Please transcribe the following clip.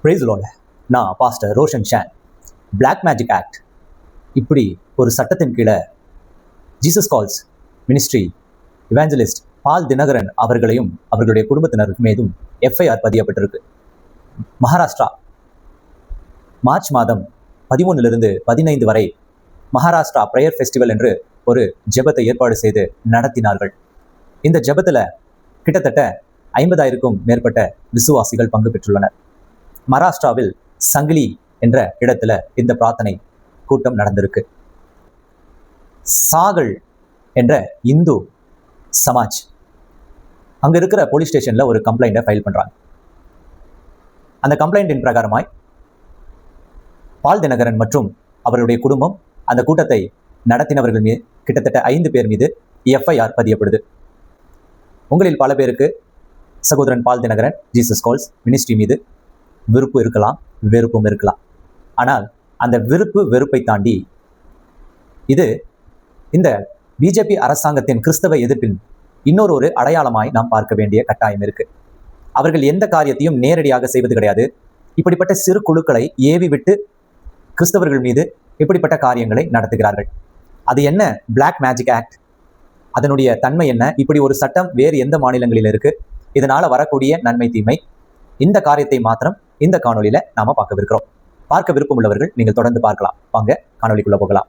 Price lord. நான் pastor Roshan Shan. Black magic act இப்படி ஒரு சட்டத்தின் கீழே Jesus calls ministry evangelist Paul Dhinakaran அவர்களையும் அவர்களுடைய குடும்பத்தினருக்கு மீதும் எஃப்ஐஆர் பதியப்பட்டிருக்கு. மகாராஷ்டிரா மார்ச் மாதம் 13 15 வரை மகாராஷ்டிரா பிரேயர் ஃபெஸ்டிவல் என்று ஒரு ஜெபத்தை ஏற்பாடு செய்து நடத்தினார்கள். இந்த ஜெபத்தில் கிட்டத்தட்ட 50,000க்கும் மேற்பட்ட விசுவாசிகள் பங்கு பெற்றுள்ளனர். மகாராஷ்டிராவில் சங்கிலி என்ற இடத்துல இந்த பிரார்த்தனை கூட்டம் நடந்திருக்கு. சாகல் என்ற இந்து சமாஜ் அங்க இருக்கிற போலீஸ் ஸ்டேஷன்ல ஒரு கம்ப்ளைண்ட்டை ஃபைல் பண்றாங்க. அந்த கம்ப்ளைண்டின் பிரகாரமாய் பால் தினகரன் மற்றும் அவருடைய குடும்பம் அந்த கூட்டத்தை நடத்தினவர்கள் மீது கிட்டத்தட்ட 5 பேர் மீது எஃப்ஐஆர் பதியப்படுது. உங்களில் பல பேருக்கு சகோதரன் பால் தினகரன் ஜீசஸ் கால்ஸ் மினிஸ்ட்ரி மீது விருப்பு இருக்கலாம், வெறுப்பும் இருக்கலாம். ஆனால் அந்த விருப்பு வெறுப்பை தாண்டி இது இந்த பிஜேபி அரசாங்கத்தின் கிறிஸ்தவ எதிர்ப்பின் இன்னொரு அடையாளமாய் நாம் பார்க்க வேண்டிய கட்டாயம் இருக்கு. அவர்கள் எந்த காரியத்தையும் நேரடியாக செய்வது கிடையாது. இப்படிப்பட்ட சிறு குழுக்களை ஏவி விட்டு கிறிஸ்தவர்கள் மீது இப்படிப்பட்ட காரியங்களை நடத்துகிறார்கள். அது என்ன பிளாக் மேஜிக் ஆக்ட்? அதனுடைய தன்மை என்ன? இப்படி ஒரு சட்டம் வேறு எந்த மாநிலங்களில் இருக்கு? இதனால வரக்கூடிய நன்மை தீமை, இந்த காரியத்தை மாத்திரம் இந்த காணொலியில நாம பார்க்க விருப்பம் உள்ளவர்கள் நீங்கள் தொடர்ந்து பார்க்கலாம். வாங்க காணொலிக்குள்ள போகலாம்.